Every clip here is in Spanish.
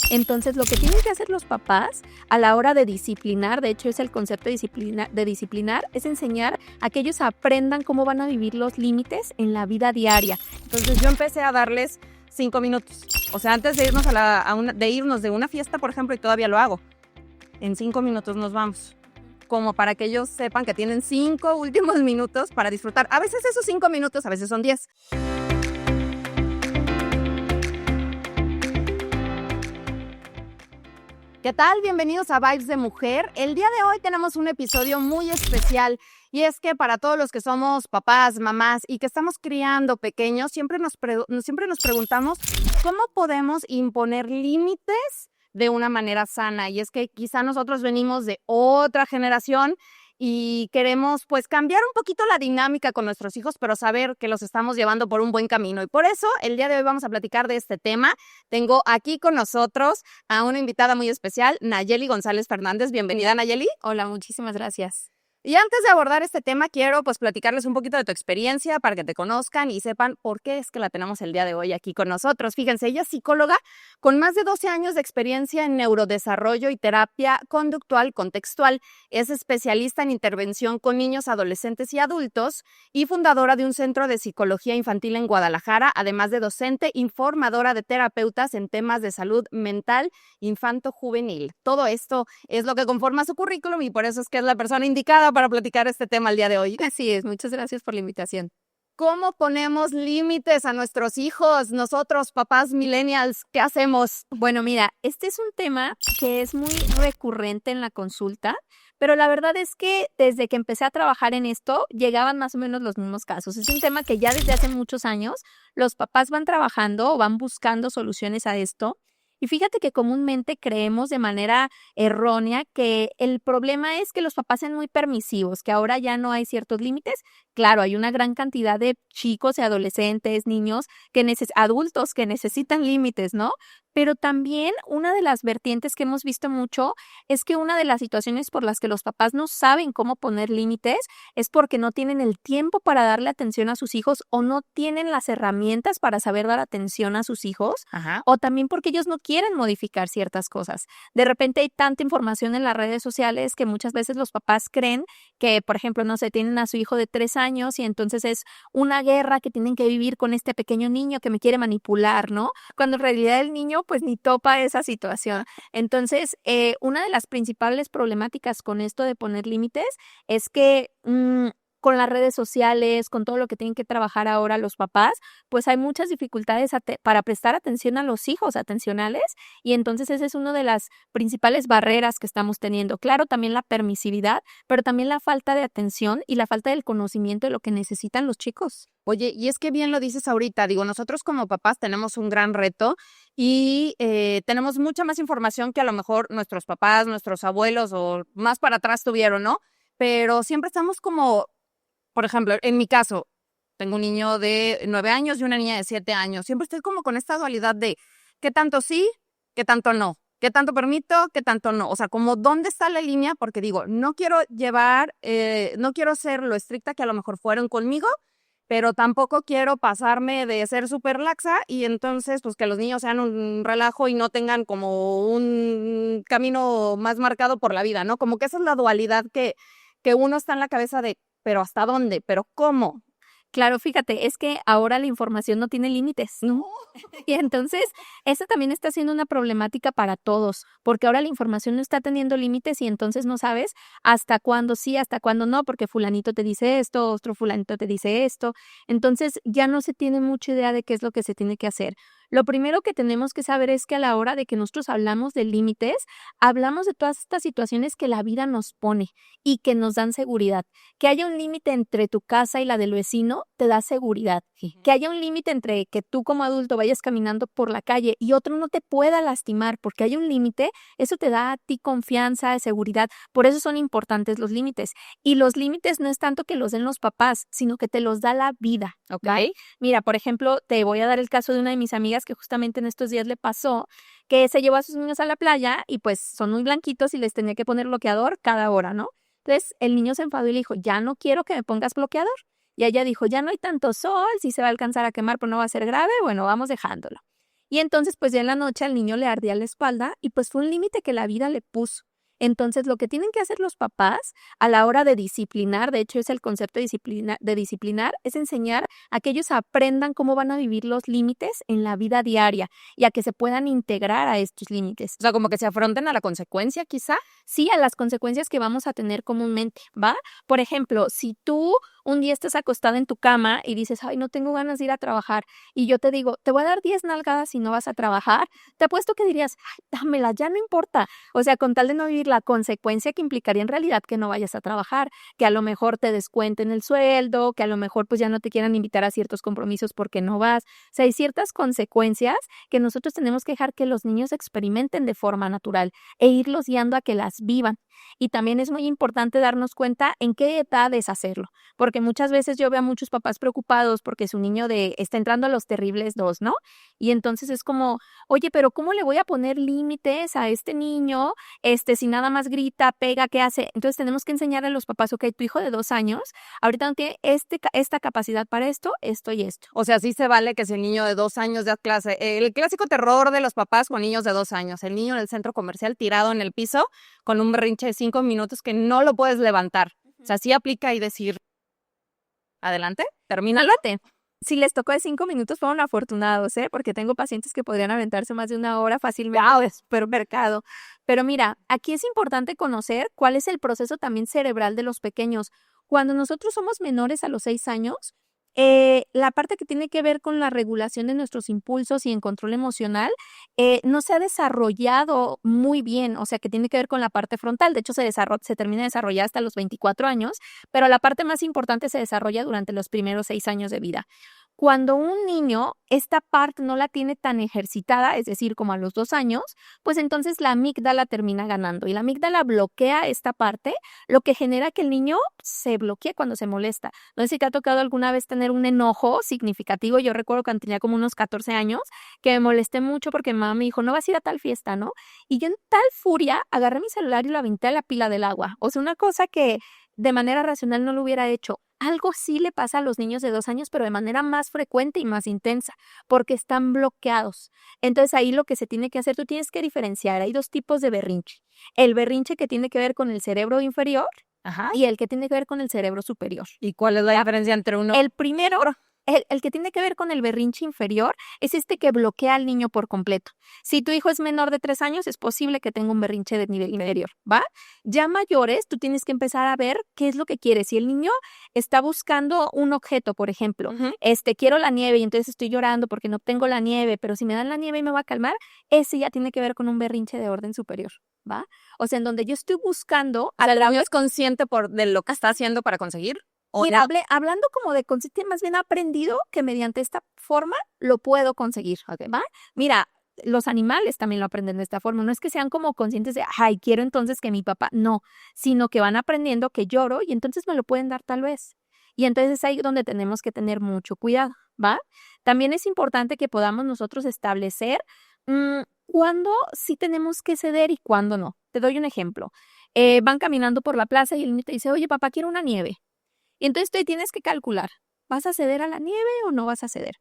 Entonces, lo que tienen que hacer los papás a la hora de disciplinar, de hecho es el concepto de disciplinar, es enseñar a que ellos aprendan cómo van a vivir los límites en la vida diaria. Entonces yo empecé a darles 5 minutos. O sea, antes de irnos de irnos de una fiesta, por ejemplo, y todavía lo hago. En 5 minutos nos vamos. Como para que ellos sepan que tienen 5 últimos minutos para disfrutar. A veces esos 5 minutos, a veces son 10. ¿Qué tal? Bienvenidos a Vibes de Mujer. El día de hoy tenemos un episodio muy especial y es que para todos los que somos papás, mamás y que estamos criando pequeños, siempre nos preguntamos cómo podemos imponer límites de una manera sana. Y es que quizá nosotros venimos de otra generación y queremos pues cambiar un poquito la dinámica con nuestros hijos, pero saber que los estamos llevando por un buen camino. Y por eso el día de hoy vamos a platicar de este tema. Tengo aquí con nosotros a una invitada muy especial, Nayeli González Fernández. Bienvenida, Nayeli. Hola, muchísimas gracias. Y antes de abordar este tema, quiero pues platicarles un poquito de tu experiencia para que te conozcan y sepan por qué es que la tenemos el día de hoy aquí con nosotros. Fíjense, ella es psicóloga con más de 12 años de experiencia en neurodesarrollo y terapia conductual contextual. Es especialista en intervención con niños, adolescentes y adultos y fundadora de un centro de psicología infantil en Guadalajara, además de docente y formadora de terapeutas en temas de salud mental infanto-juvenil. Todo esto es lo que conforma su currículum y por eso es que es la persona indicada para platicar este tema el día de hoy. Así es, muchas gracias por la invitación. ¿Cómo ponemos límites a nuestros hijos? Nosotros, papás millennials, ¿qué hacemos? Bueno, mira, este es un tema que es muy recurrente en la consulta, pero la verdad es que desde que empecé a trabajar en esto, llegaban más o menos los mismos casos. Es un tema que ya desde hace muchos años los papás van trabajando o van buscando soluciones a esto. Y fíjate que comúnmente creemos de manera errónea que el problema es que los papás sean muy permisivos, que ahora ya no hay ciertos límites. Claro, hay una gran cantidad de chicos y adolescentes, niños, adultos que necesitan límites, ¿no? Pero también una de las vertientes que hemos visto mucho es que una de las situaciones por las que los papás no saben cómo poner límites es porque no tienen el tiempo para darle atención a sus hijos o no tienen las herramientas para saber dar atención a sus hijos. Ajá. O también porque ellos no quieren modificar ciertas cosas. De repente hay tanta información en las redes sociales que muchas veces los papás creen que, por ejemplo, no sé, tienen a su hijo de 3 años y entonces es una guerra que tienen que vivir con este pequeño niño que me quiere manipular, ¿no? Cuando en realidad el niño pues ni topa esa situación. Entonces, una de las principales problemáticas con esto de poner límites es que con las redes sociales, con todo lo que tienen que trabajar ahora los papás, pues hay muchas dificultades para prestar atención a los hijos atencionales y entonces esa es una de las principales barreras que estamos teniendo. Claro, también la permisividad, pero también la falta de atención y la falta del conocimiento de lo que necesitan los chicos. Oye, y es que bien lo dices ahorita, digo, nosotros como papás tenemos un gran reto y tenemos mucha más información que a lo mejor nuestros papás, nuestros abuelos o más para atrás tuvieron, ¿no? Pero siempre estamos como, por ejemplo, en mi caso, tengo un niño de 9 años y una niña de 7 años. Siempre estoy como con esta dualidad de qué tanto sí, qué tanto no, qué tanto permito, qué tanto no. O sea, como dónde está la línea, porque digo, no quiero ser lo estricta que a lo mejor fueron conmigo, pero tampoco quiero pasarme de ser súper laxa y entonces pues que los niños sean un relajo y no tengan como un camino más marcado por la vida, ¿no? Como que esa es la dualidad que uno está en la cabeza de, pero ¿hasta dónde? ¿Pero cómo? Claro, fíjate, es que ahora la información no tiene límites, ¿no? Y entonces, eso también está siendo una problemática para todos, porque ahora la información no está teniendo límites y entonces no sabes hasta cuándo sí, hasta cuándo no, porque fulanito te dice esto, otro fulanito te dice esto. Entonces, ya no se tiene mucha idea de qué es lo que se tiene que hacer. Lo primero que tenemos que saber es que a la hora de que nosotros hablamos de límites, hablamos de todas estas situaciones que la vida nos pone y que nos dan seguridad. Que haya un límite entre tu casa y la del vecino te da seguridad. Que haya un límite entre que tú como adulto vayas caminando por la calle y otro no te pueda lastimar porque hay un límite, eso te da a ti confianza, seguridad. Por eso son importantes los límites. Y los límites no es tanto que los den los papás, sino que te los da la vida. ¿Ok? ¿No? Mira, por ejemplo, te voy a dar el caso de una de mis amigas que justamente en estos días le pasó que se llevó a sus niños a la playa y pues son muy blanquitos y les tenía que poner bloqueador cada hora, ¿no? Entonces el niño se enfadó y le dijo, ya no quiero que me pongas bloqueador. Y ella dijo, ya no hay tanto sol, sí se va a alcanzar a quemar, pero no va a ser grave, bueno, vamos dejándolo. Y entonces, pues ya en la noche al niño le ardía la espalda y pues fue un límite que la vida le puso. Entonces, lo que tienen que hacer los papás a la hora de disciplinar, de hecho es el concepto de disciplinar, es enseñar a que ellos aprendan cómo van a vivir los límites en la vida diaria y a que se puedan integrar a estos límites. O sea, como que se afronten a la consecuencia, quizá. Sí, a las consecuencias que vamos a tener comúnmente, ¿va? Por ejemplo, si tú un día estás acostada en tu cama y dices, ay, no tengo ganas de ir a trabajar, y yo te digo, te voy a dar 10 nalgadas si no vas a trabajar, te apuesto que dirías, ay, dámela, ya no importa. O sea, con tal de no vivir la consecuencia que implicaría en realidad que no vayas a trabajar, que a lo mejor te descuenten el sueldo, que a lo mejor pues ya no te quieran invitar a ciertos compromisos porque no vas. O sea, hay ciertas consecuencias que nosotros tenemos que dejar que los niños experimenten de forma natural e irlos guiando a que las vivan. Y también es muy importante darnos cuenta en qué edades hacerlo, porque muchas veces yo veo a muchos papás preocupados porque su niño está entrando a los terribles 2, ¿no? Y entonces es como, oye, pero ¿cómo le voy a poner límites a este niño, si nada más grita, pega, qué hace? Entonces tenemos que enseñar a los papás, ok, tu hijo de 2 años, ahorita no tiene esta capacidad para esto y esto. O sea, sí se vale que si el niño de 2 años da clase, el clásico terror de los papás con niños de 2 años, el niño en el centro comercial tirado en el piso con un berrinche de 5 minutos que no lo puedes levantar. O sea, sí aplica y decir, adelante, termínalo. Si les tocó de 5 minutos, fueron afortunados, porque tengo pacientes que podrían aventarse más de 1 hora fácilmente al supermercado. Pero mira, aquí es importante conocer cuál es el proceso también cerebral de los pequeños. Cuando nosotros somos menores a los 6 años, la parte que tiene que ver con la regulación de nuestros impulsos y en control emocional no se ha desarrollado muy bien, o sea, que tiene que ver con la parte frontal. De hecho, se termina de desarrollar hasta los 24 años, pero la parte más importante se desarrolla durante los primeros 6 años de vida. Cuando un niño esta parte no la tiene tan ejercitada, es decir, como a los 2 años, pues entonces la amígdala termina ganando y la amígdala bloquea esta parte, lo que genera que el niño se bloquee cuando se molesta. No sé si te ha tocado alguna vez tener un enojo significativo. Yo recuerdo cuando tenía como unos 14 años que me molesté mucho porque mi mamá me dijo, no vas a ir a tal fiesta, ¿no? Y yo en tal furia agarré mi celular y lo aventé a la pila del agua. O sea, una cosa que de manera racional no lo hubiera hecho. Algo sí le pasa a los niños de 2 años, pero de manera más frecuente y más intensa, porque están bloqueados. Entonces ahí lo que se tiene que hacer, tú tienes que diferenciar. Hay 2 tipos de berrinche. El berrinche que tiene que ver con el cerebro inferior y el que tiene que ver con el cerebro superior. ¿Y cuál es la diferencia entre uno? El primero, el que tiene que ver con el berrinche inferior es que bloquea al niño por completo. Si tu hijo es menor de 3 años, es posible que tenga un berrinche de nivel inferior, ¿va? Ya mayores, tú tienes que empezar a ver qué es lo que quiere. Si el niño está buscando un objeto, por ejemplo, quiero la nieve y entonces estoy llorando porque no obtengo la nieve, pero si me dan la nieve y me va a calmar, ese ya tiene que ver con un berrinche de orden superior, ¿va? O sea, en donde yo estoy buscando... O sea, el niño es consciente de lo que está haciendo para conseguir. Mira, hablando como de consciente, más bien aprendido que mediante esta forma lo puedo conseguir, ¿va? Mira, los animales también lo aprenden de esta forma. No es que sean como conscientes de, ay, quiero entonces que mi papá, no, sino que van aprendiendo que lloro y entonces me lo pueden dar tal vez. Y entonces es ahí donde tenemos que tener mucho cuidado, ¿va? También es importante que podamos nosotros establecer cuándo sí tenemos que ceder y cuándo no. Te doy un ejemplo. Van caminando por la plaza y el niño te dice, oye, papá, quiero una nieve. Y entonces tú tienes que calcular, ¿vas a ceder a la nieve o no vas a ceder?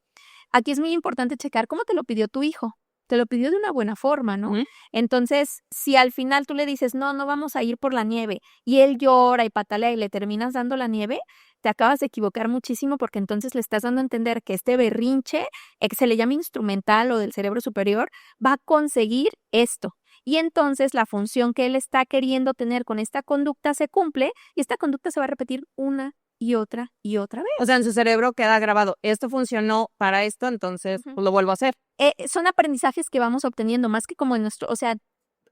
Aquí es muy importante checar cómo te lo pidió tu hijo. Te lo pidió de una buena forma, ¿no? Entonces, si al final tú le dices, no vamos a ir por la nieve, y él llora y patalea y le terminas dando la nieve, te acabas de equivocar muchísimo porque entonces le estás dando a entender que este berrinche, que se le llama instrumental o del cerebro superior, va a conseguir esto. Y entonces la función que él está queriendo tener con esta conducta se cumple y esta conducta se va a repetir una y otra vez. O sea, en su cerebro queda grabado, esto funcionó para esto, entonces pues, lo vuelvo a hacer. Son aprendizajes que vamos obteniendo más que como en nuestro, o sea,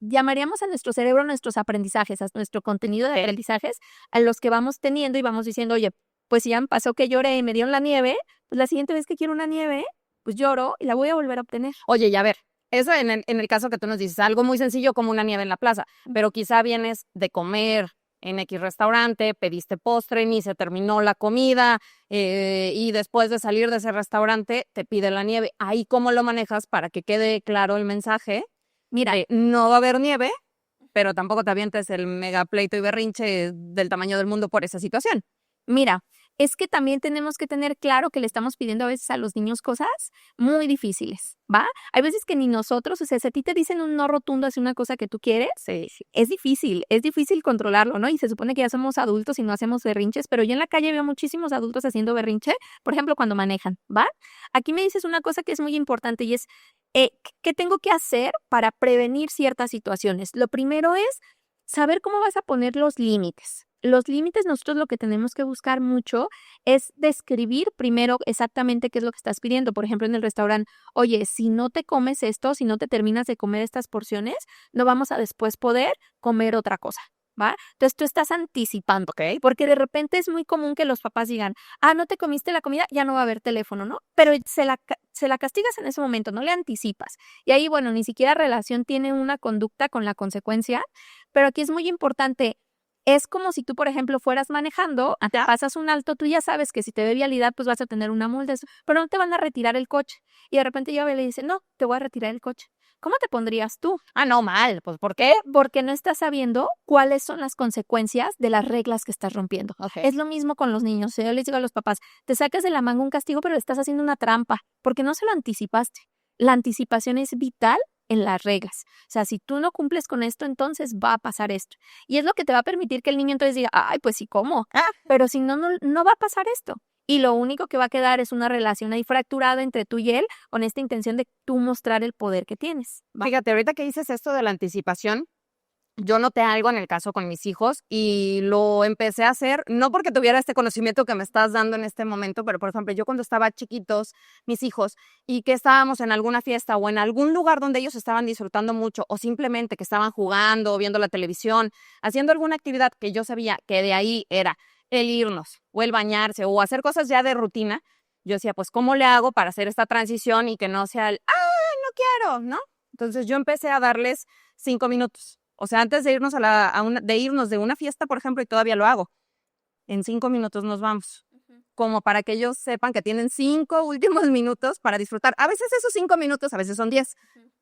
llamaríamos a nuestro cerebro nuestros aprendizajes, a nuestro contenido de aprendizajes, a los que vamos teniendo y vamos diciendo, oye, pues si ya me pasó que lloré y me dieron la nieve, pues la siguiente vez que quiero una nieve, pues lloro y la voy a volver a obtener. Oye, y a ver, eso en el caso que tú nos dices, algo muy sencillo como una nieve en la plaza, pero quizá vienes de comer en X restaurante, pediste postre, ni se terminó la comida y después de salir de ese restaurante te pide la nieve. Ahí, ¿cómo lo manejas para que quede claro el mensaje? Mira, no va a haber nieve, pero tampoco te avientes el mega pleito y berrinche del tamaño del mundo por esa situación. Mira, es que también tenemos que tener claro que le estamos pidiendo a veces a los niños cosas muy difíciles, ¿va? Hay veces que ni nosotros, o sea, si a ti te dicen un no rotundo hacia una cosa que tú quieres, Sí. es difícil controlarlo, ¿no? Y se supone que ya somos adultos y no hacemos berrinches, pero yo en la calle veo muchísimos adultos haciendo berrinche, por ejemplo, cuando manejan, ¿va? Aquí me dices una cosa que es muy importante y es, ¿qué tengo que hacer para prevenir ciertas situaciones? Lo primero es saber cómo vas a poner los límites. Los límites nosotros lo que tenemos que buscar mucho es describir primero exactamente qué es lo que estás pidiendo. Por ejemplo, en el restaurante, oye, si no te comes esto, si no te terminas de comer estas porciones, no vamos a después poder comer otra cosa, ¿va? Entonces tú estás anticipando, Ok. porque de repente es muy común que los papás digan, no te comiste la comida, ya no va a haber teléfono, ¿no? Pero se la castigas en ese momento, no le anticipas. Y ahí, bueno, ni siquiera relación tiene una conducta con la consecuencia, pero aquí es muy importante. Es como si tú, por ejemplo, fueras manejando, pasas un alto, tú ya sabes que si te ve vialidad, pues vas a tener una multa, pero no te van a retirar el coche. Y de repente llega y le dice, no, te voy a retirar el coche. ¿Cómo te pondrías tú? No, mal. Pues, ¿por qué? Porque no estás sabiendo cuáles son las consecuencias de las reglas que estás rompiendo. Okay. Es lo mismo con los niños. Yo les digo a los papás, te sacas de la manga un castigo, pero le estás haciendo una trampa, porque no se lo anticipaste. La anticipación es vital en las reglas. O sea, si tú no cumples con esto, entonces va a pasar esto. Y es lo que te va a permitir que el niño entonces diga, ay, pues sí, ¿cómo? Pero si no, no va a pasar esto. Y lo único que va a quedar es una relación ahí fracturada entre tú y él con esta intención de tú mostrar el poder que tienes. ¿Va? Fíjate, ahorita que dices esto de la anticipación, yo noté algo en el caso con mis hijos y lo empecé a hacer, no porque tuviera este conocimiento que me estás dando en este momento, pero por ejemplo, yo cuando estaba chiquitos, mis hijos, y que estábamos en alguna fiesta o en algún lugar donde ellos estaban disfrutando mucho o simplemente que estaban jugando, viendo la televisión, haciendo alguna actividad que yo sabía que de ahí era el irnos o el bañarse o hacer cosas ya de rutina, yo decía, pues, ¿cómo le hago para hacer esta transición y que no sea el, no quiero, ¿no? Entonces yo empecé a darles 5 minutos. O sea, antes de irnos de irnos de una fiesta, por ejemplo, y todavía lo hago, en 5 minutos nos vamos. Como para que ellos sepan que tienen 5 últimos minutos para disfrutar. A veces esos 5 minutos, a veces son 10,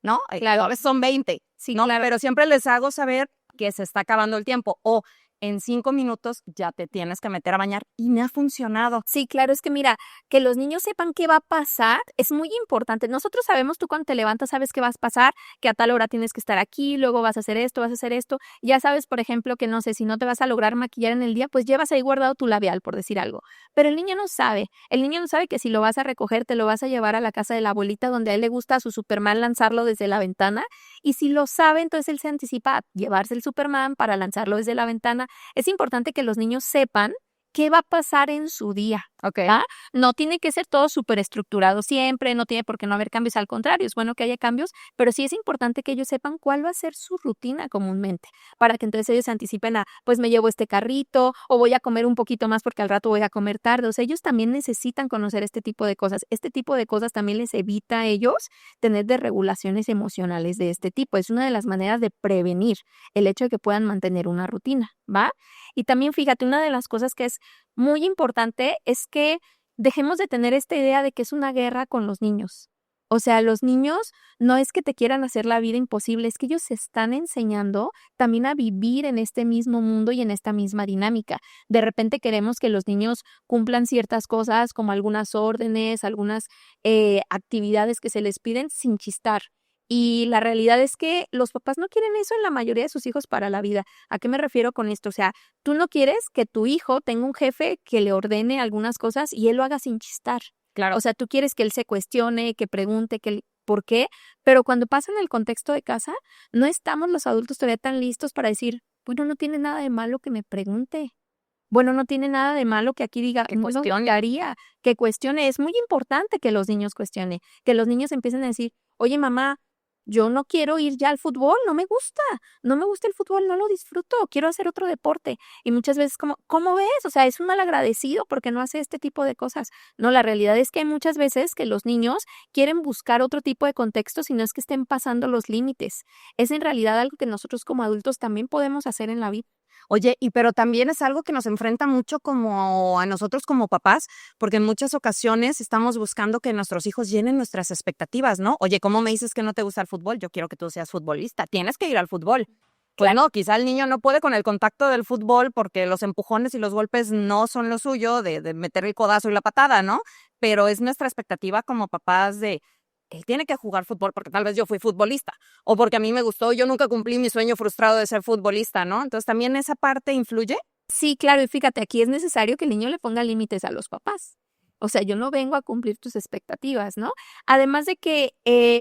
¿no? Claro. A veces son 20, Sí, ¿no? claro. Pero siempre les hago saber que se está acabando el tiempo. O en 5 minutos ya te tienes que meter a bañar. Y me ha funcionado. Sí, claro, es que mira, que los niños sepan qué va a pasar es muy importante. Nosotros sabemos, tú cuando te levantas sabes qué vas a pasar, que a tal hora tienes que estar aquí, luego vas a hacer esto, vas a hacer esto. Ya sabes, por ejemplo, que no sé, si no te vas a lograr maquillar en el día, pues llevas ahí guardado tu labial, por decir algo. Pero el niño no sabe. El niño no sabe que si lo vas a recoger, te lo vas a llevar a la casa de la abuelita donde a él le gusta a su Superman lanzarlo desde la ventana. Y si lo sabe, entonces él se anticipa a llevarse el Superman para lanzarlo desde la ventana. Es importante que los niños sepan qué va a pasar en su día. Okay. No tiene que ser todo súper estructurado siempre, no tiene por qué no haber cambios, al contrario, es bueno que haya cambios, pero sí es importante que ellos sepan cuál va a ser su rutina comúnmente, para que entonces ellos se anticipen a, pues me llevo este carrito, o voy a comer un poquito más porque al rato voy a comer tarde. O sea, ellos también necesitan conocer este tipo de cosas. Este tipo de cosas también les evita a ellos tener desregulaciones emocionales de este tipo. Es una de las maneras de prevenir el hecho de que puedan mantener una rutina, ¿va? Y también fíjate, una de las cosas que es muy importante es que dejemos de tener esta idea de que es una guerra con los niños. O sea, los niños no es que te quieran hacer la vida imposible, es que ellos se están enseñando también a vivir en este mismo mundo y en esta misma dinámica. De repente queremos que los niños cumplan ciertas cosas como algunas órdenes, algunas actividades que se les piden sin chistar. Y la realidad es que los papás no quieren eso en la mayoría de sus hijos para la vida. ¿A qué me refiero con esto? O sea, tú no quieres que tu hijo tenga un jefe que le ordene algunas cosas y él lo haga sin chistar. Claro. O sea, tú quieres que él se cuestione, que pregunte, por qué, pero cuando pasa en el contexto de casa, no estamos los adultos todavía tan listos para decir, bueno, no tiene nada de malo que me pregunte. Bueno, no tiene nada de malo que aquí diga, Que no cuestione. haría, que cuestione. Es muy importante que los niños cuestionen, que los niños empiecen a decir, oye, mamá, yo no quiero ir ya al fútbol, no me gusta el fútbol, no lo disfruto, quiero hacer otro deporte. Y muchas veces como, ¿cómo ves? O sea, es un malagradecido porque no hace este tipo de cosas. No, la realidad es que hay muchas veces que los niños quieren buscar otro tipo de contexto, si no es que estén pasando los límites. Es en realidad algo que nosotros como adultos también podemos hacer en la vida. Oye, pero también es algo que nos enfrenta mucho como a nosotros como papás, porque en muchas ocasiones estamos buscando que nuestros hijos llenen nuestras expectativas, ¿no? Oye, ¿cómo me dices que no te gusta el fútbol? Yo quiero que tú seas futbolista, tienes que ir al fútbol. Pues no, quizá el niño no puede con el contacto del fútbol porque los empujones y los golpes no son lo suyo, de meter el codazo y la patada, ¿no? Pero es nuestra expectativa como papás de, él tiene que jugar fútbol porque tal vez yo fui futbolista o porque a mí me gustó, yo nunca cumplí mi sueño frustrado de ser futbolista, ¿no? Entonces también esa parte influye. Sí, claro, y fíjate, aquí es necesario que el niño le ponga límites a los papás. O sea, yo no vengo a cumplir tus expectativas, ¿no? Además de que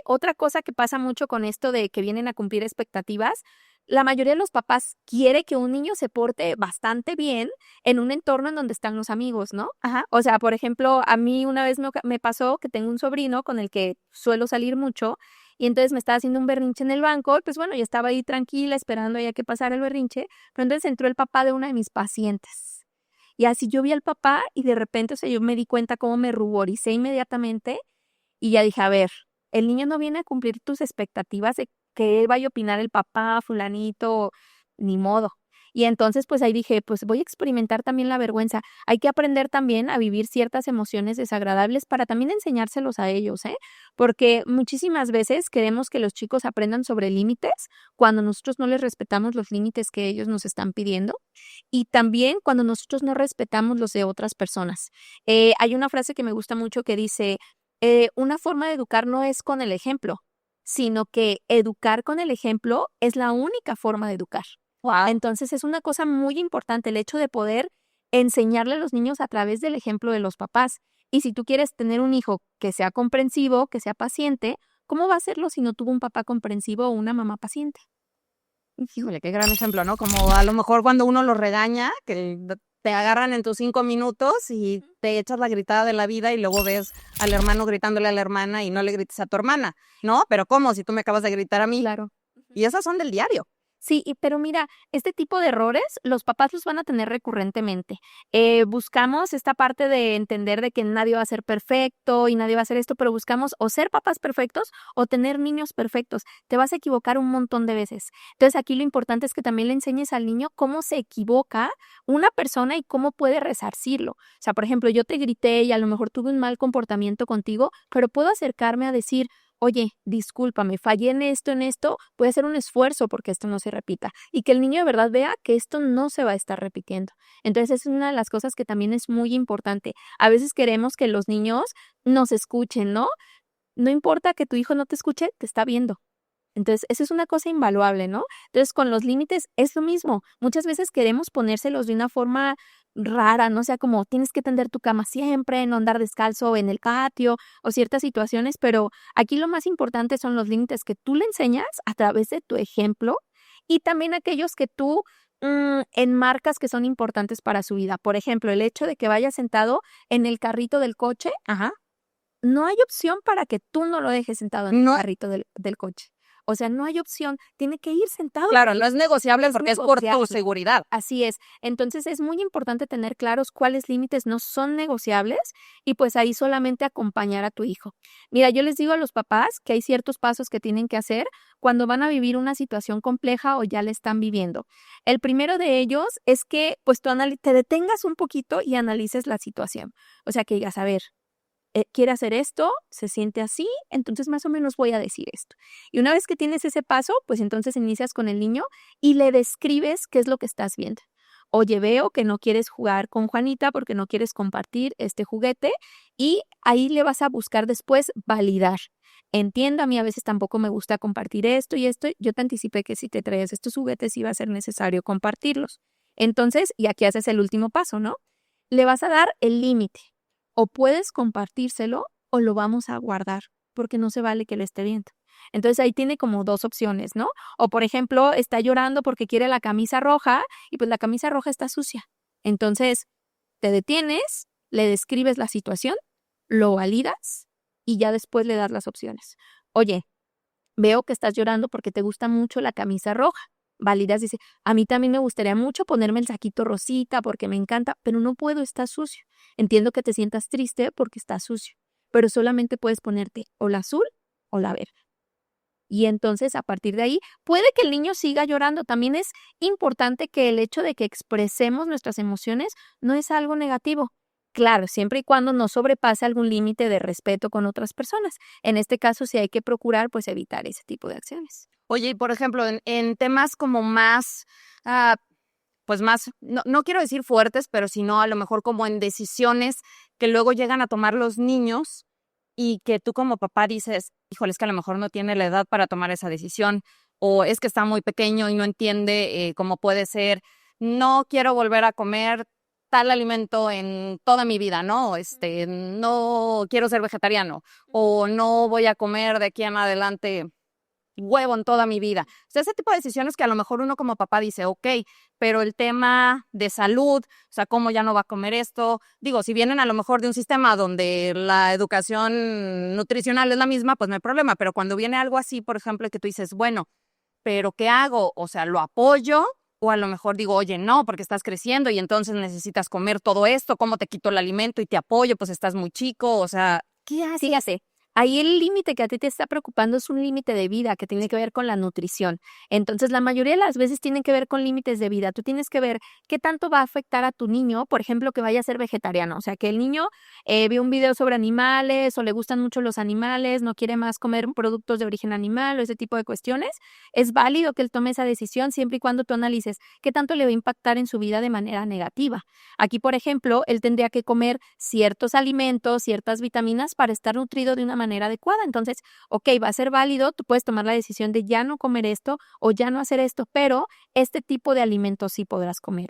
otra cosa que pasa mucho con esto de que vienen a cumplir expectativas, la mayoría de los papás quiere que un niño se porte bastante bien en un entorno en donde están los amigos, ¿no? Ajá. O sea, por ejemplo, a mí una vez me pasó que tengo un sobrino con el que suelo salir mucho y entonces me estaba haciendo un berrinche en el banco, y pues bueno, yo estaba ahí tranquila esperando ya que pasara el berrinche, pero entonces entró el papá de una de mis pacientes. Y así yo vi al papá y de repente, o sea, yo me di cuenta cómo me ruboricé inmediatamente y ya dije, a ver, el niño no viene a cumplir tus expectativas de que vaya a opinar el papá, fulanito, ni modo. Y entonces, pues ahí dije, pues voy a experimentar también la vergüenza. Hay que aprender también a vivir ciertas emociones desagradables para también enseñárselos a ellos, ¿eh? Porque muchísimas veces queremos que los chicos aprendan sobre límites cuando nosotros no les respetamos los límites que ellos nos están pidiendo y también cuando nosotros no respetamos los de otras personas. Hay una frase que me gusta mucho que dice, una forma de educar no es con el ejemplo, sino que educar con el ejemplo es la única forma de educar. Wow. Entonces es una cosa muy importante el hecho de poder enseñarle a los niños a través del ejemplo de los papás. Y si tú quieres tener un hijo que sea comprensivo, que sea paciente, ¿cómo va a hacerlo si no tuvo un papá comprensivo o una mamá paciente? Híjole, qué gran ejemplo, ¿no? Como a lo mejor cuando uno los regaña, que te agarran en tus 5 minutos y te echas la gritada de la vida y luego ves al hermano gritándole a la hermana y no le grites a tu hermana, ¿no? Pero ¿cómo? Si tú me acabas de gritar a mí. Claro. Y esas son del diario. Sí, pero mira, este tipo de errores los papás los van a tener recurrentemente. Buscamos esta parte de entender de que nadie va a ser perfecto y nadie va a hacer esto, pero buscamos o ser papás perfectos o tener niños perfectos. Te vas a equivocar un montón de veces. Entonces aquí lo importante es que también le enseñes al niño cómo se equivoca una persona y cómo puede resarcirlo. O sea, por ejemplo, yo te grité y a lo mejor tuve un mal comportamiento contigo, pero puedo acercarme a decir, oye, discúlpame, fallé en esto, voy a hacer un esfuerzo porque esto no se repita. Y que el niño de verdad vea que esto no se va a estar repitiendo. Entonces, es una de las cosas que también es muy importante. A veces queremos que los niños nos escuchen, ¿no? No importa que tu hijo no te escuche, te está viendo. Entonces, eso es una cosa invaluable, ¿no? Entonces, con los límites es lo mismo. Muchas veces queremos ponérselos de una forma rara, ¿no? O sea, como tienes que tender tu cama siempre, no andar descalzo en el patio o ciertas situaciones, pero aquí lo más importante son los límites que tú le enseñas a través de tu ejemplo y también aquellos que tú enmarcas que son importantes para su vida. Por ejemplo, el hecho de que vaya sentado en el carrito del coche, Ajá. no hay opción para que tú no lo dejes sentado en el No, carrito del coche. O sea, no hay opción, tiene que ir sentado. claro, no es negociable Es porque es por tu negociable. seguridad. Así es. Entonces, es muy importante tener claros cuáles límites no son negociables y pues ahí solamente acompañar a tu hijo. Mira, yo les digo a los papás que hay ciertos pasos que tienen que hacer cuando van a vivir una situación compleja o ya la están viviendo. El primero de ellos es que pues tú te detengas un poquito y analices la situación. O sea, que digas, a ver, quiere hacer esto, se siente así, entonces más o menos voy a decir esto. Y una vez que tienes ese paso, pues entonces inicias con el niño y le describes qué es lo que estás viendo. Oye, veo que no quieres jugar con Juanita porque no quieres compartir este juguete y ahí le vas a buscar después validar. Entiendo, a mí a veces tampoco me gusta compartir esto y esto. Yo te anticipé que si te traes estos juguetes iba a ser necesario compartirlos. Entonces, y aquí haces el último paso, ¿no? Le vas a dar el límite. O puedes compartírselo o lo vamos a guardar, porque no se vale que lo esté viendo. Entonces ahí tiene como 2 opciones, ¿no? O por ejemplo, está llorando porque quiere la camisa roja y pues la camisa roja está sucia. Entonces, te detienes, le describes la situación, lo validas y ya después le das las opciones. Oye, veo que estás llorando porque te gusta mucho la camisa roja. Validas, dice, a mí también me gustaría mucho ponerme el saquito rosita porque me encanta, pero no puedo, está sucio. Entiendo que te sientas triste porque está sucio, pero solamente puedes ponerte o la azul o la verde. Y entonces, a partir de ahí, puede que el niño siga llorando. También es importante que el hecho de que expresemos nuestras emociones no es algo negativo. Claro, siempre y cuando no sobrepase algún límite de respeto con otras personas. En este caso, sí hay que procurar, pues, evitar ese tipo de acciones. Oye, y por ejemplo, en temas como más, ah, pues más, no quiero decir fuertes, pero sino a lo mejor como en decisiones que luego llegan a tomar los niños y que tú como papá dices, híjole, es que a lo mejor no tiene la edad para tomar esa decisión, o es que está muy pequeño y no entiende cómo puede ser, no quiero volver a comer tal alimento en toda mi vida, ¿no? No quiero ser vegetariano, o no voy a comer de aquí en adelante huevo en toda mi vida. O sea, ese tipo de decisiones que a lo mejor uno como papá dice, ok, pero el tema de salud, o sea, cómo ya no va a comer esto. Digo, si vienen a lo mejor de un sistema donde la educación nutricional es la misma, pues no hay problema. Pero cuando viene algo así, por ejemplo, que tú dices, bueno, pero ¿qué hago? O sea, ¿lo apoyo? O a lo mejor digo, oye, no, porque estás creciendo y entonces necesitas comer todo esto, ¿cómo te quito el alimento y te apoyo? Pues estás muy chico, o sea, ¿qué haces? Fíjate, ahí el límite que a ti te está preocupando es un límite de vida que tiene que ver con la nutrición. Entonces, la mayoría de las veces tienen que ver con límites de vida. Tú tienes que ver qué tanto va a afectar a tu niño, por ejemplo, que vaya a ser vegetariano. O sea, que el niño vio un video sobre animales o le gustan mucho los animales, no quiere más comer productos de origen animal o ese tipo de cuestiones. Es válido que él tome esa decisión siempre y cuando tú analices qué tanto le va a impactar en su vida de manera negativa. Aquí, por ejemplo, él tendría que comer ciertos alimentos, ciertas vitaminas para estar nutrido de una manera adecuada. Entonces, ok, va a ser válido, tú puedes tomar la decisión de ya no comer esto o ya no hacer esto, pero este tipo de alimentos sí podrás comer.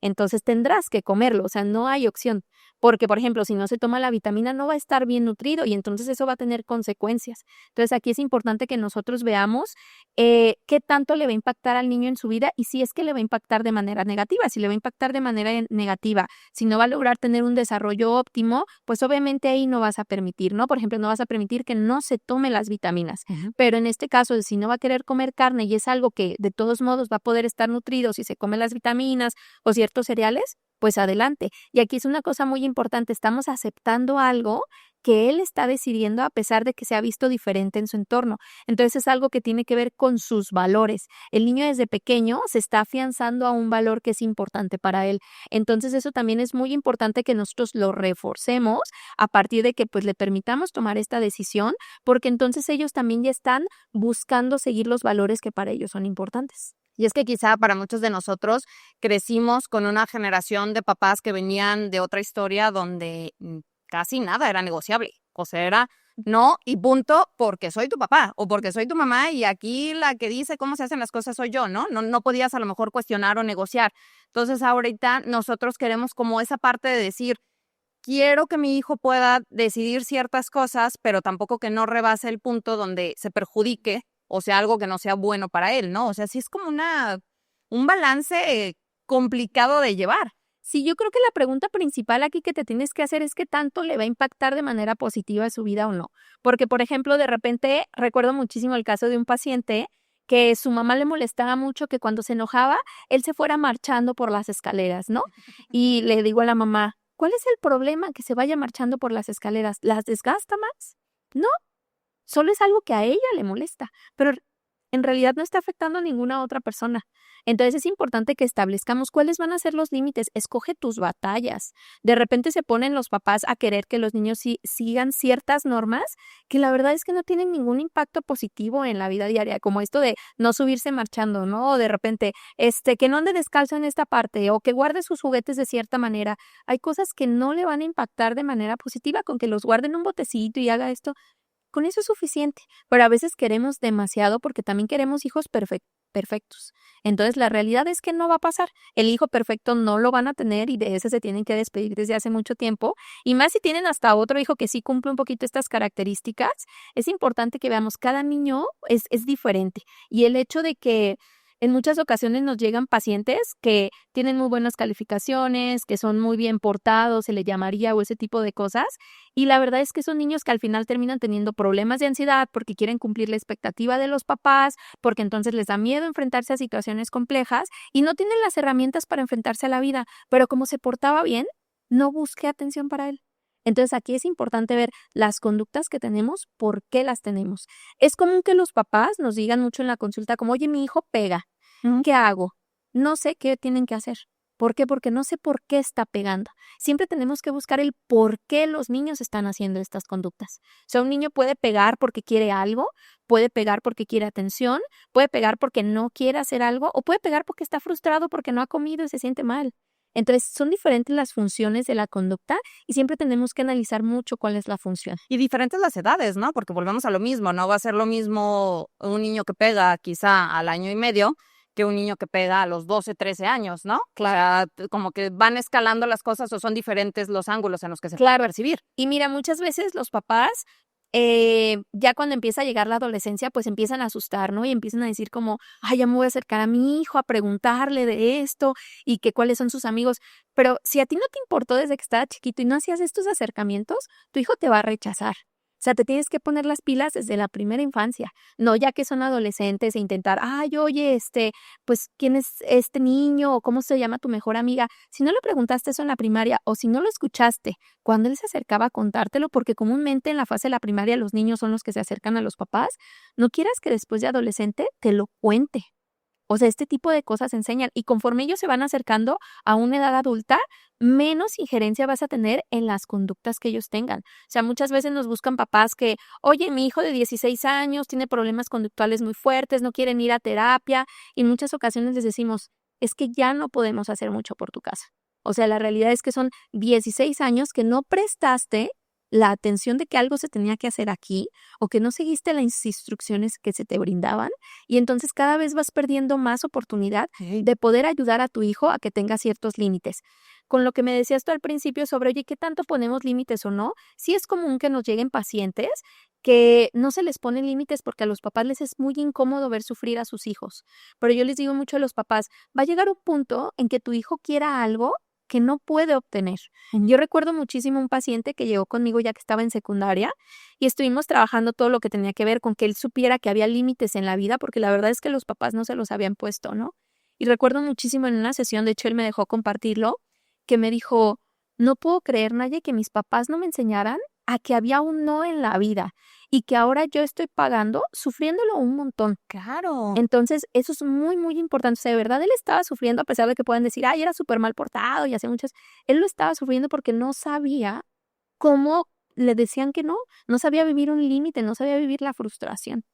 Entonces tendrás que comerlo, o sea, no hay opción, porque por ejemplo, si no se toma la vitamina no va a estar bien nutrido y entonces eso va a tener consecuencias. Entonces aquí es importante que nosotros veamos qué tanto le va a impactar al niño en su vida y si es que le va a impactar de manera negativa. Si le va a impactar de manera negativa, si no va a lograr tener un desarrollo óptimo, pues obviamente ahí no vas a permitir, ¿no? Por ejemplo, no vas a permitir que no se tome las vitaminas. Pero en este caso, si no va a querer comer carne y es algo que de todos modos va a poder estar nutrido si se come las vitaminas o ciertos cereales, pues adelante. Y aquí es una cosa muy importante, estamos aceptando algo que él está decidiendo a pesar de que se ha visto diferente en su entorno. Entonces es algo que tiene que ver con sus valores. El niño desde pequeño se está afianzando a un valor que es importante para él. Entonces eso también es muy importante que nosotros lo reforcemos a partir de que pues le permitamos tomar esta decisión, porque entonces ellos también ya están buscando seguir los valores que para ellos son importantes. Y es que quizá para muchos de nosotros crecimos con una generación de papás que venían de otra historia donde casi nada era negociable. O sea, era no y punto porque soy tu papá o porque soy tu mamá y aquí la que dice cómo se hacen las cosas soy yo, ¿no? No podías a lo mejor cuestionar o negociar. Entonces ahorita nosotros queremos como esa parte de decir, quiero que mi hijo pueda decidir ciertas cosas, pero tampoco que no rebase el punto donde se perjudique o sea algo que no sea bueno para él, ¿no? O sea, sí es como un balance complicado de llevar. Sí, yo creo que la pregunta principal aquí que te tienes que hacer es qué tanto le va a impactar de manera positiva en su vida o no. Porque, por ejemplo, de repente recuerdo muchísimo el caso de un paciente que su mamá le molestaba mucho que cuando se enojaba, él se fuera marchando por las escaleras, ¿no? Y le digo a la mamá, ¿cuál es el problema que se vaya marchando por las escaleras? ¿Las desgasta más? No, solo es algo que a ella le molesta, pero en realidad no está afectando a ninguna otra persona. Entonces es importante que establezcamos cuáles van a ser los límites. Escoge tus batallas. De repente se ponen los papás a querer que los niños sigan ciertas normas que la verdad es que no tienen ningún impacto positivo en la vida diaria, como esto de no subirse marchando, ¿no? O de repente, que no ande descalzo en esta parte o que guarde sus juguetes de cierta manera. Hay cosas que no le van a impactar de manera positiva con que los guarde en un botecito y haga esto. Con eso es suficiente, pero a veces queremos demasiado porque también queremos hijos perfectos. Entonces, la realidad es que no va a pasar. El hijo perfecto no lo van a tener y de ese se tienen que despedir desde hace mucho tiempo. Y más si tienen hasta otro hijo que sí cumple un poquito estas características, es importante que veamos, cada niño es diferente. Y el hecho de que en muchas ocasiones nos llegan pacientes que tienen muy buenas calificaciones, que son muy bien portados, se le llamaría, o ese tipo de cosas. Y la verdad es que son niños que al final terminan teniendo problemas de ansiedad porque quieren cumplir la expectativa de los papás, porque entonces les da miedo enfrentarse a situaciones complejas y no tienen las herramientas para enfrentarse a la vida. Pero como se portaba bien, no busqué atención para él. Entonces aquí es importante ver las conductas que tenemos, por qué las tenemos. Es común que los papás nos digan mucho en la consulta como, oye, mi hijo pega. ¿Qué hago? No sé qué tienen que hacer, ¿Por qué? Porque no sé por qué está pegando. Siempre tenemos que buscar el por qué los niños están haciendo estas conductas. O sea, un niño puede pegar porque quiere algo, puede pegar porque quiere atención, puede pegar porque no quiere hacer algo o puede pegar porque está frustrado porque no ha comido y se siente mal. Entonces, son diferentes las funciones de la conducta y siempre tenemos que analizar mucho cuál es la función. Y diferentes las edades, ¿no? Porque volvemos a lo mismo, no va a ser lo mismo un niño que pega quizá al año y medio que un niño que pega a los 12, 13 años, ¿no? Claro, como que van escalando las cosas o son diferentes los ángulos en los que se puede percibir. Y mira, muchas veces los papás, ya cuando empieza a llegar la adolescencia, pues empiezan a asustar, ¿no? Y empiezan a decir como, ay, ya me voy a acercar a mi hijo a preguntarle de esto y que cuáles son sus amigos. Pero si a ti no te importó desde que estaba chiquito y no hacías estos acercamientos, tu hijo te va a rechazar. O sea, te tienes que poner las pilas desde la primera infancia, no ya que son adolescentes e intentar, ay, oye, pues, ¿quién es este niño? O ¿cómo se llama tu mejor amiga? Si no le preguntaste eso en la primaria o si no lo escuchaste cuando él se acercaba a contártelo, porque comúnmente en la fase de la primaria los niños son los que se acercan a los papás, no quieras que después de adolescente te lo cuente. O sea, este tipo de cosas enseñan y conforme ellos se van acercando a una edad adulta, menos injerencia vas a tener en las conductas que ellos tengan. O sea, muchas veces nos buscan papás que, oye, mi hijo de 16 años tiene problemas conductuales muy fuertes, no quieren ir a terapia y en muchas ocasiones les decimos, es que ya no podemos hacer mucho por tu casa. O sea, la realidad es que son 16 años que no prestaste la atención de que algo se tenía que hacer aquí o que no seguiste las instrucciones que se te brindaban y entonces cada vez vas perdiendo más oportunidad de poder ayudar a tu hijo a que tenga ciertos límites. Con lo que me decías tú al principio sobre, oye, ¿qué tanto ponemos límites o no? Sí es común que nos lleguen pacientes que no se les ponen límites porque a los papás les es muy incómodo ver sufrir a sus hijos. Pero yo les digo mucho a los papás, va a llegar un punto en que tu hijo quiera algo que no puede obtener. Yo recuerdo muchísimo un paciente que llegó conmigo ya que estaba en secundaria y estuvimos trabajando todo lo que tenía que ver con que él supiera que había límites en la vida, porque la verdad es que los papás no se los habían puesto, ¿no? Y recuerdo muchísimo en una sesión, de hecho él me dejó compartirlo, que me dijo, no puedo creer, Naye, que mis papás no me enseñaran a que había un no en la vida y que ahora yo estoy pagando, sufriéndolo un montón. Claro. Entonces, eso es muy, muy importante. O sea, de verdad, él estaba sufriendo a pesar de que puedan decir, ay, era súper mal portado y hacía muchas. Él lo estaba sufriendo porque no sabía cómo le decían que no sabía vivir un límite, no sabía vivir la frustración.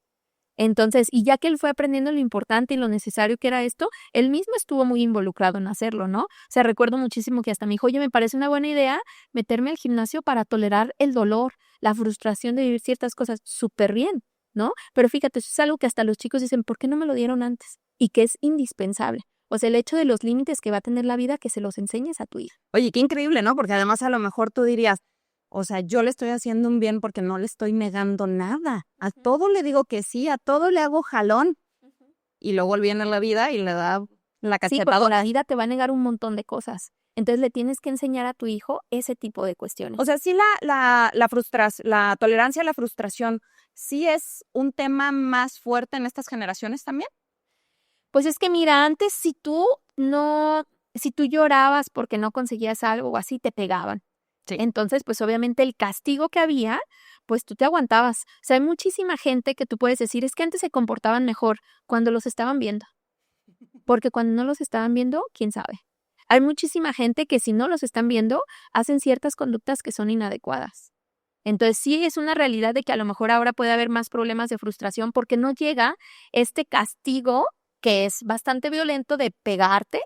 Entonces, y ya que él fue aprendiendo lo importante y lo necesario que era esto, él mismo estuvo muy involucrado en hacerlo, ¿no? O sea, recuerdo muchísimo que hasta me dijo, oye, me parece una buena idea meterme al gimnasio para tolerar el dolor, la frustración de vivir ciertas cosas. Súper bien, ¿no? Pero fíjate, eso es algo que hasta los chicos dicen, ¿por qué no me lo dieron antes? Y que es indispensable. O sea, el hecho de los límites que va a tener la vida, que se los enseñes a tu hijo. Oye, qué increíble, ¿no? Porque además a lo mejor tú dirías, o sea, yo le estoy haciendo un bien porque no le estoy negando nada. A todo le digo que sí, a todo le hago jalón. Y luego él viene a la vida y le da la Sí, cachetada. porque la vida te va a negar un montón de cosas. Entonces le tienes que enseñar a tu hijo ese tipo de cuestiones. O sea, sí la tolerancia a la frustración, ¿sí es un tema más fuerte en estas generaciones también? Pues es que mira, antes si tú llorabas porque no conseguías algo o así, te pegaban. Sí. Entonces, pues obviamente el castigo que había, pues tú te aguantabas. O sea, hay muchísima gente que tú puedes decir, es que antes se comportaban mejor cuando los estaban viendo. Porque cuando no los estaban viendo, quién sabe. Hay muchísima gente que si no los están viendo, hacen ciertas conductas que son inadecuadas. Entonces sí es una realidad de que a lo mejor ahora puede haber más problemas de frustración porque no llega este castigo que es bastante violento de pegarte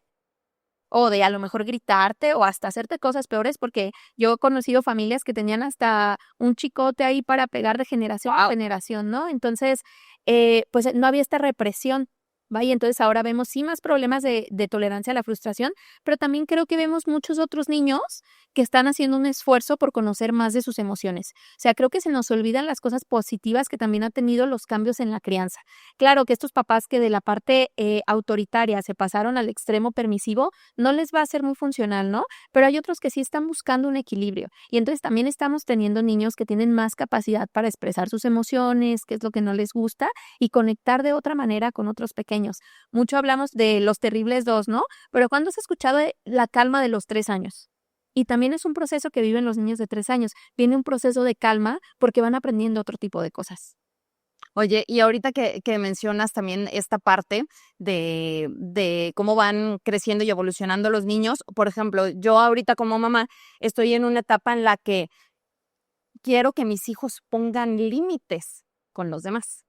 o de a lo mejor gritarte o hasta hacerte cosas peores, porque yo he conocido familias que tenían hasta un chicote ahí para pegar de generación a generación, ¿no? Entonces, pues no había esta represión. Vaya, entonces ahora vemos sí más problemas de tolerancia a la frustración, pero también creo que vemos muchos otros niños que están haciendo un esfuerzo por conocer más de sus emociones. O sea, creo que se nos olvidan las cosas positivas que también han tenido los cambios en la crianza. Claro que estos papás que de la parte autoritaria se pasaron al extremo permisivo, no les va a ser muy funcional, ¿no? Pero hay otros que sí están buscando un equilibrio. Y entonces también estamos teniendo niños que tienen más capacidad para expresar sus emociones, qué es lo que no les gusta, y conectar de otra manera con otros pequeños. Mucho hablamos de los terribles 2, ¿no? Pero ¿cuándo has escuchado de la calma de los 3 años? Y también es un proceso que viven los niños de 3 años. Viene un proceso de calma porque van aprendiendo otro tipo de cosas. Oye, y ahorita que mencionas también esta parte de cómo van creciendo y evolucionando los niños, por ejemplo, yo ahorita como mamá estoy en una etapa en la que quiero que mis hijos pongan límites con los demás.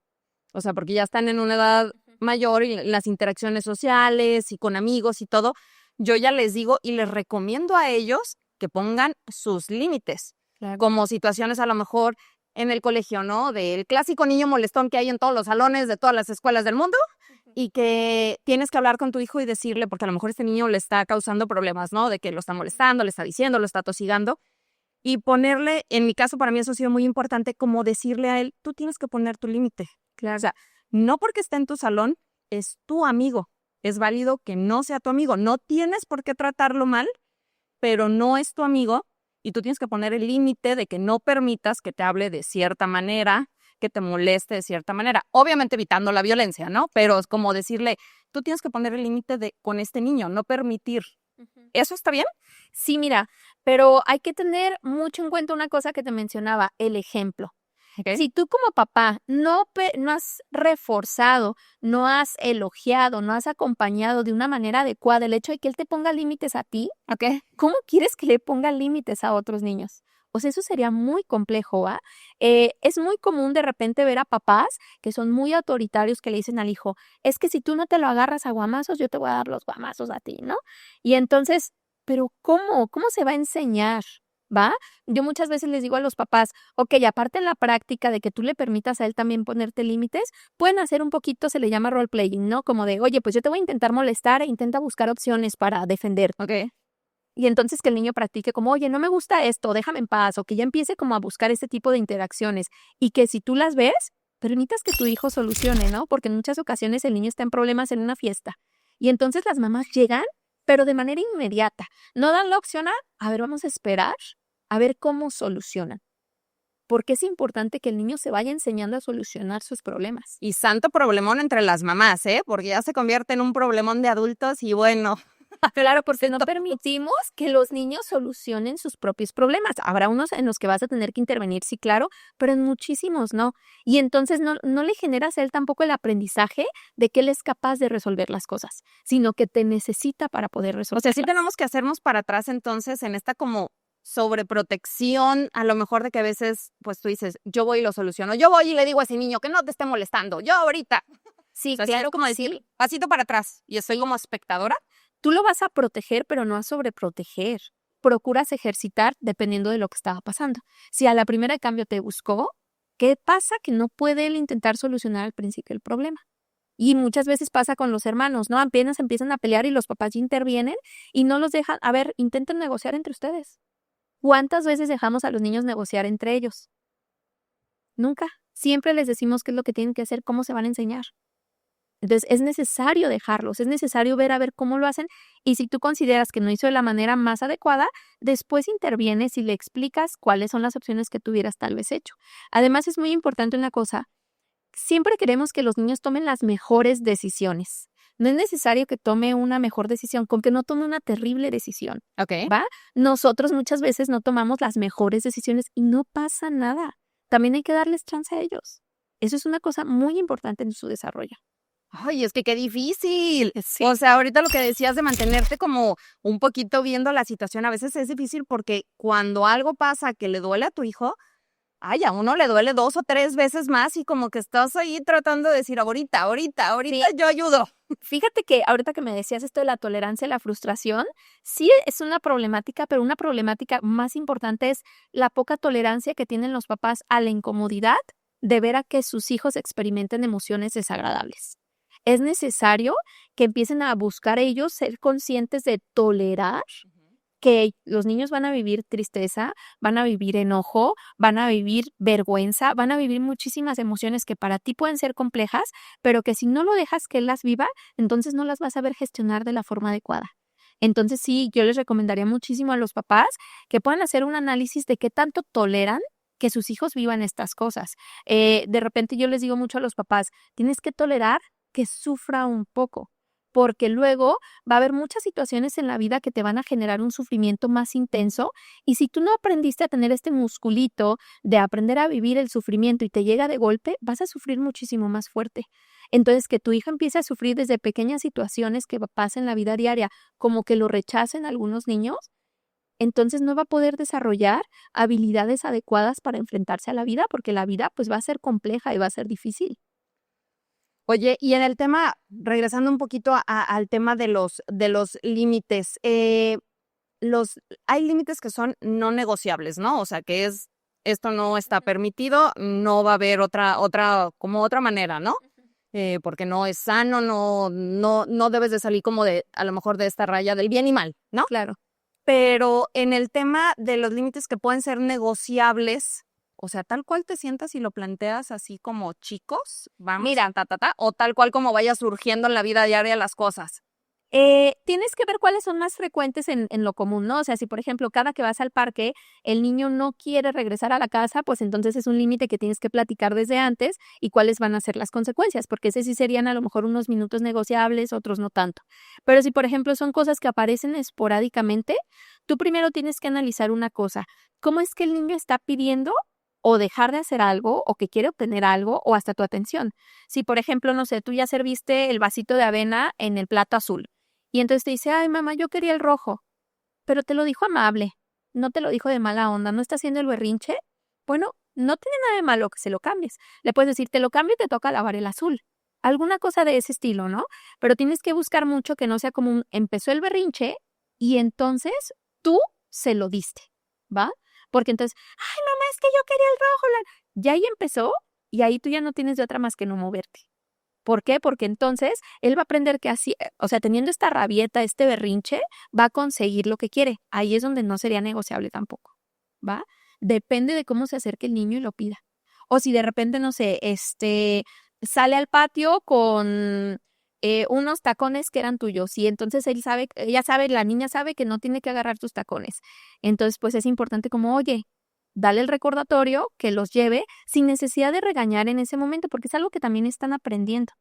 O sea, porque ya están en una edad mayor y las interacciones sociales y con amigos y todo, yo ya les digo y les recomiendo a ellos que pongan sus límites, Claro. como situaciones a lo mejor en el colegio, ¿no? Del clásico niño molestón que hay en todos los salones de todas las escuelas del mundo y que tienes que hablar con tu hijo y decirle, porque a lo mejor este niño le está causando problemas, ¿no? De que lo está molestando, le está diciendo, lo está tosigando. Y ponerle, en mi caso, para mí eso ha sido muy importante, como decirle a él, tú tienes que poner tu límite. Claro. O sea, no porque esté en tu salón, es tu amigo. Es válido que no sea tu amigo. No tienes por qué tratarlo mal, pero no es tu amigo y tú tienes que poner el límite de que no permitas que te hable de cierta manera, que te moleste de cierta manera. Obviamente evitando la violencia, ¿no? Pero es como decirle, tú tienes que poner el límite de con este niño, no permitir. ¿Eso está bien? Sí, mira, pero hay que tener mucho en cuenta una cosa que te mencionaba, el ejemplo. Okay. Si tú como papá no has reforzado, no has elogiado, no has acompañado de una manera adecuada el hecho de que él te ponga límites a ti, Okay. ¿cómo quieres que le ponga límites a otros niños? O sea, eso sería muy complejo, ¿va? Es muy común de repente ver a papás que son muy autoritarios que le dicen al hijo, es que si tú no te lo agarras a guamazos, yo te voy a dar los guamazos a ti, ¿no? Y entonces, ¿pero cómo? ¿Cómo se va a enseñar? ¿Va? Yo muchas veces les digo a los papás, ok, aparte en la práctica de que tú le permitas a él también ponerte límites, pueden hacer un poquito, se le llama role playing, ¿no? Como de, oye, pues yo te voy a intentar molestar e intenta buscar opciones para defenderte. Okay. Y entonces que el niño practique como, oye, no me gusta esto, déjame en paz, o que ya empiece como a buscar ese tipo de interacciones. Y que si tú las ves, permitas que tu hijo solucione, ¿no? Porque en muchas ocasiones el niño está en problemas en una fiesta. Y entonces las mamás llegan, pero de manera inmediata. No dan la opción a ver, vamos a esperar, a ver cómo solucionan. Porque es importante que el niño se vaya enseñando a solucionar sus problemas. Y santo problemón entre las mamás, ¿eh? Porque ya se convierte en un problemón de adultos y bueno. Claro, porque no permitimos que los niños solucionen sus propios problemas. Habrá unos en los que vas a tener que intervenir, sí, claro, pero en muchísimos no. Y entonces no le generas a él tampoco el aprendizaje de que él es capaz de resolver las cosas, sino que te necesita para poder resolver. O sea, sí tenemos que hacernos para atrás entonces en esta como sobreprotección, a lo mejor de que a veces, pues tú dices, yo voy y lo soluciono, yo voy y le digo a ese niño que no te esté molestando, yo ahorita. Sí, O sea, claro, es como decir, sí. pasito para atrás y estoy como espectadora. Tú lo vas a proteger, pero no a sobreproteger. Procuras ejercitar dependiendo de lo que estaba pasando. Si a la primera de cambio te buscó, ¿qué pasa? Que no puede él intentar solucionar al principio el problema. Y muchas veces pasa con los hermanos, ¿no? Apenas empiezan a pelear y los papás ya intervienen y no los dejan. A ver, intenten negociar entre ustedes. ¿Cuántas veces dejamos a los niños negociar entre ellos? Nunca. Siempre les decimos qué es lo que tienen que hacer, cómo se van a enseñar. Entonces, es necesario dejarlos, es necesario ver a ver cómo lo hacen y si tú consideras que no hizo de la manera más adecuada, después intervienes y le explicas cuáles son las opciones que tuvieras tal vez hecho. Además, es muy importante una cosa, siempre queremos que los niños tomen las mejores decisiones. No es necesario que tome una mejor decisión, con que no tome una terrible decisión, Ok. ¿va? Nosotros muchas veces no tomamos las mejores decisiones y no pasa nada. También hay que darles chance a ellos. Eso es una cosa muy importante en su desarrollo. Ay, es que qué difícil. Sí. O sea, ahorita lo que decías de mantenerte como un poquito viendo la situación, a veces es difícil porque cuando algo pasa que le duele a tu hijo, ay, a uno le duele 2 o 3 veces más y como que estás ahí tratando de decir, ahorita, Sí. yo ayudo. Fíjate que ahorita que me decías esto de la tolerancia y la frustración, sí es una problemática, pero una problemática más importante es la poca tolerancia que tienen los papás a la incomodidad de ver a que sus hijos experimenten emociones desagradables. Es necesario que empiecen a buscar ellos ser conscientes de tolerar que los niños van a vivir tristeza, van a vivir enojo, van a vivir vergüenza, van a vivir muchísimas emociones que para ti pueden ser complejas, pero que si no lo dejas que él las viva, entonces no las vas a ver gestionar de la forma adecuada. Entonces sí, yo les recomendaría muchísimo a los papás que puedan hacer un análisis de qué tanto toleran que sus hijos vivan estas cosas. De repente yo les digo mucho a los papás, tienes que tolerar que sufra un poco, porque luego va a haber muchas situaciones en la vida que te van a generar un sufrimiento más intenso, y si tú no aprendiste a tener este musculito de aprender a vivir el sufrimiento y te llega de golpe, vas a sufrir muchísimo más fuerte. Entonces, que tu hija empiece a sufrir desde pequeñas situaciones que pasen en la vida diaria, como que lo rechacen algunos niños, entonces no va a poder desarrollar habilidades adecuadas para enfrentarse a la vida, porque la vida pues va a ser compleja y va a ser difícil. Oye, y en el tema, regresando un poquito al tema de los límites, hay límites que son no negociables, ¿no? O sea, que esto no está permitido, no va a haber como otra manera, ¿no? Porque no es sano, no debes de salir como a lo mejor de esta raya del bien y mal, ¿no? Claro. Pero en el tema de los límites que pueden ser negociables, o sea, tal cual te sientas y lo planteas así como chicos, vamos, Mira, o tal cual como vaya surgiendo en la vida diaria las cosas. Tienes que ver cuáles son más frecuentes en lo común, ¿no? O sea, si por ejemplo cada que vas al parque el niño no quiere regresar a la casa, pues entonces es un límite que tienes que platicar desde antes y cuáles van a ser las consecuencias, porque ese sí serían a lo mejor unos minutos negociables, otros no tanto. Pero si por ejemplo son cosas que aparecen esporádicamente, tú primero tienes que analizar una cosa: ¿cómo es que el niño está pidiendo o dejar de hacer algo, o que quiere obtener algo, o hasta tu atención? Si por ejemplo, no sé, tú ya serviste el vasito de avena en el plato azul y entonces te dice: ay, mamá, yo quería el rojo, pero te lo dijo amable, no te lo dijo de mala onda, no está haciendo el berrinche. Bueno, no tiene nada de malo que se lo cambies. Le puedes decir: te lo cambio y te toca lavar el azul. Alguna cosa de ese estilo, ¿no? Pero tienes que buscar mucho que no sea como empezó el berrinche y entonces tú se lo diste, ¿va? Porque entonces: ay, mamá, es que yo quería el rojo. Ya ahí empezó y ahí tú ya no tienes de otra más que no moverte. ¿Por qué? Porque entonces él va a aprender que así, o sea, teniendo esta rabieta, este berrinche, va a conseguir lo que quiere. Ahí es donde no sería negociable tampoco, ¿va? Depende de cómo se acerque el niño y lo pida. O si de repente, no sé, sale al patio con unos tacones que eran tuyos y entonces la niña sabe que no tiene que agarrar tus tacones. Entonces, pues es importante como: oye, dale el recordatorio, que los lleve sin necesidad de regañar en ese momento, porque es algo que también están aprendiendo.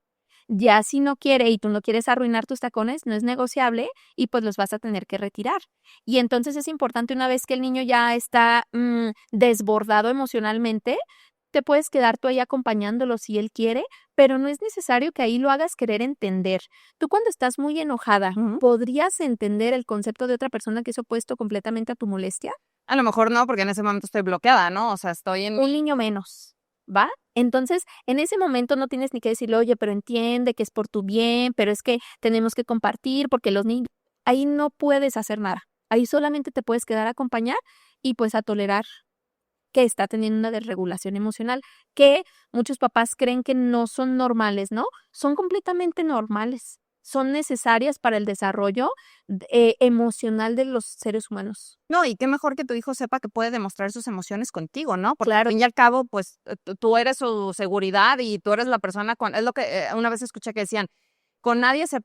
Ya si no quiere y tú no quieres arruinar tus tacones, no es negociable y pues los vas a tener que retirar. Y entonces es importante, una vez que el niño ya está desbordado emocionalmente, te puedes quedar tú ahí acompañándolo si él quiere, pero no es necesario que ahí lo hagas querer entender. Tú cuando estás muy enojada, ¿podrías entender el concepto de otra persona que es opuesto completamente a tu molestia? A lo mejor no, porque en ese momento estoy bloqueada, ¿no? O sea, estoy en... Un niño menos, ¿va? Entonces, en ese momento no tienes ni que decirle: oye, pero entiende que es por tu bien, pero es que tenemos que compartir porque los niños... Ahí no puedes hacer nada. Ahí solamente te puedes quedar a acompañar y pues a tolerar que está teniendo una desregulación emocional, que muchos papás creen que no son normales, ¿no? Son completamente normales. Son necesarias para el desarrollo emocional de los seres humanos. No, y qué mejor que tu hijo sepa que puede demostrar sus emociones contigo, ¿no? Porque Claro. al fin y al cabo, pues tú eres su seguridad y tú eres la persona con... Es lo que una vez escuché que decían: con nadie se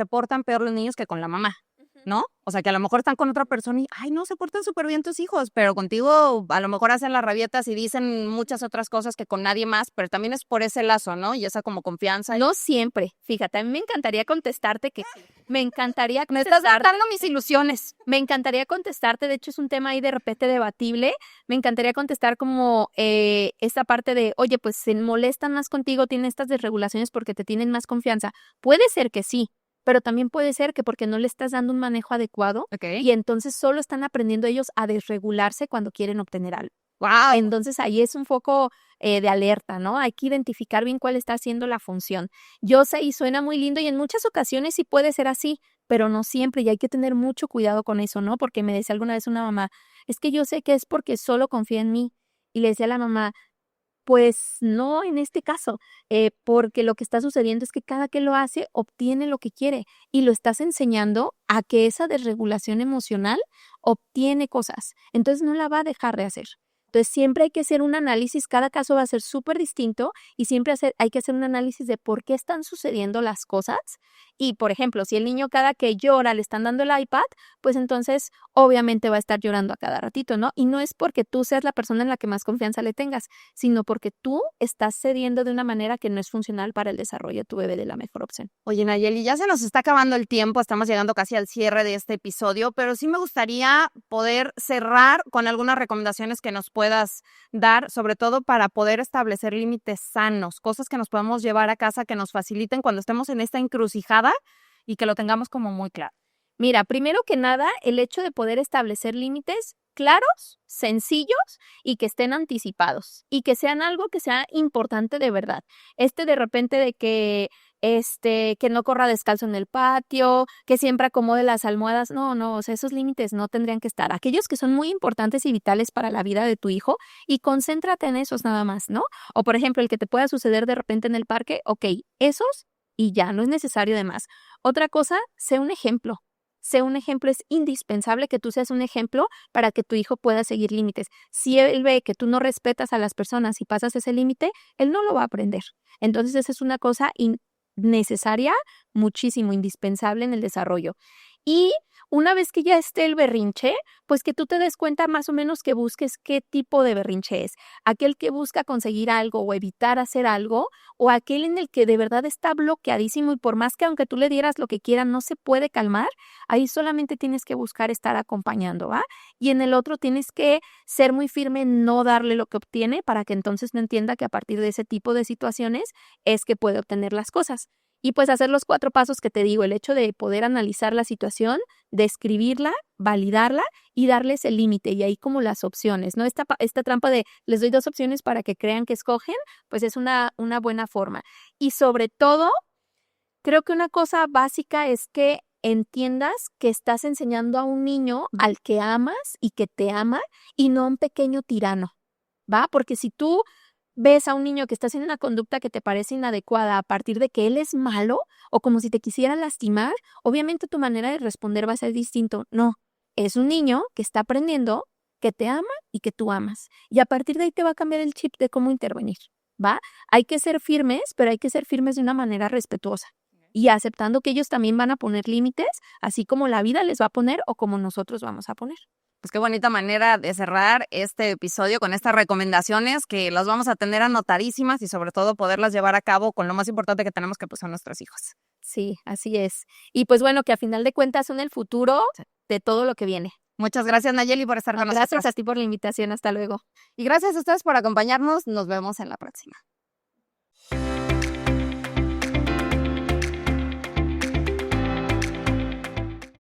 portan peor los niños que con la mamá, ¿no? O sea, que a lo mejor están con otra persona y, ay, no, se portan súper bien tus hijos, pero contigo a lo mejor hacen las rabietas y dicen muchas otras cosas que con nadie más, pero también es por ese lazo, ¿no? Y esa como confianza. No siempre. Fíjate, a mí me encantaría contestarte que sí. Me encantaría Me estás contestarte. dando mis ilusiones. Me encantaría contestarte, de hecho es un tema ahí de repente debatible. Me encantaría contestar como esta parte de: oye, pues se molestan más contigo, tienen estas desregulaciones porque te tienen más confianza. Puede ser que sí, pero también puede ser que porque no le estás dando un manejo adecuado Ok. y entonces solo están aprendiendo ellos a desregularse cuando quieren obtener algo. Wow. Entonces ahí es un foco de alerta, ¿no? Hay que identificar bien cuál está haciendo la función. Yo sé y suena muy lindo y en muchas ocasiones sí puede ser así, pero no siempre y hay que tener mucho cuidado con eso, ¿no? Porque me decía alguna vez una mamá: es que yo sé que es porque solo confía en mí. Y le decía a la mamá: pues no en este caso, porque lo que está sucediendo es que cada que lo hace obtiene lo que quiere y lo estás enseñando a que esa desregulación emocional obtiene cosas. Entonces no la va a dejar de hacer. Entonces siempre hay que hacer un análisis, cada caso va a ser súper distinto y siempre hay que hacer un análisis de por qué están sucediendo las cosas Y, por ejemplo, si el niño cada que llora le están dando el iPad, pues entonces obviamente va a estar llorando a cada ratito, ¿no? Y no es porque tú seas la persona en la que más confianza le tengas, sino porque tú estás cediendo de una manera que no es funcional para el desarrollo de tu bebé de la mejor opción. Oye, Nayeli, ya se nos está acabando el tiempo, estamos llegando casi al cierre de este episodio, pero sí me gustaría poder cerrar con algunas recomendaciones que nos puedas dar, sobre todo para poder establecer límites sanos, cosas que nos podemos llevar a casa que nos faciliten cuando estemos en esta encrucijada y que lo tengamos como muy claro. Mira, primero que nada, el hecho de poder establecer límites claros, sencillos y que estén anticipados y que sean algo que sea importante de verdad. De repente de que no corra descalzo en el patio, que siempre acomode las almohadas. No, o sea, esos límites no tendrían que estar. Aquellos que son muy importantes y vitales para la vida de tu hijo y concéntrate en esos nada más, ¿no? O por ejemplo, el que te pueda suceder de repente en el parque, ok, esos y ya, no es necesario de más. Otra cosa, sé un ejemplo. Sé un ejemplo, es indispensable que tú seas un ejemplo para que tu hijo pueda seguir límites. Si él ve que tú no respetas a las personas y pasas ese límite, él no lo va a aprender. Entonces, esa es una cosa necesaria, muchísimo, indispensable en el desarrollo. Y una vez que ya esté el berrinche, pues que tú te des cuenta más o menos que busques qué tipo de berrinche es. Aquel que busca conseguir algo o evitar hacer algo, o aquel en el que de verdad está bloqueadísimo y por más que aunque tú le dieras lo que quiera no se puede calmar, ahí solamente tienes que buscar estar acompañando, ¿va? Y en el otro tienes que ser muy firme en no darle lo que obtiene para que entonces no entienda que a partir de ese tipo de situaciones es que puede obtener las cosas. Y pues hacer los 4 pasos que te digo, el hecho de poder analizar la situación, describirla, validarla y darles el límite y ahí como las opciones, ¿no? Esta trampa de les doy 2 opciones para que crean que escogen, pues es una buena forma. Y sobre todo, creo que una cosa básica es que entiendas que estás enseñando a un niño al que amas y que te ama y no a un pequeño tirano, ¿va? Porque si tú ves a un niño que está haciendo una conducta que te parece inadecuada a partir de que él es malo o como si te quisiera lastimar, obviamente tu manera de responder va a ser distinto. No, es un niño que está aprendiendo que te ama y que tú amas. Y a partir de ahí te va a cambiar el chip de cómo intervenir, ¿va? Hay que ser firmes, pero hay que ser firmes de una manera respetuosa y aceptando que ellos también van a poner límites, así como la vida les va a poner o como nosotros vamos a poner. Pues qué bonita manera de cerrar este episodio con estas recomendaciones que las vamos a tener anotadísimas y sobre todo poderlas llevar a cabo con lo más importante que tenemos que pues son nuestros hijos. Sí, así es. Y pues bueno, que a final de cuentas son el futuro de todo lo que viene. Muchas gracias, Nayeli, por estar con nosotros. Gracias a ti por la invitación. Hasta luego. Y gracias a ustedes por acompañarnos. Nos vemos en la próxima.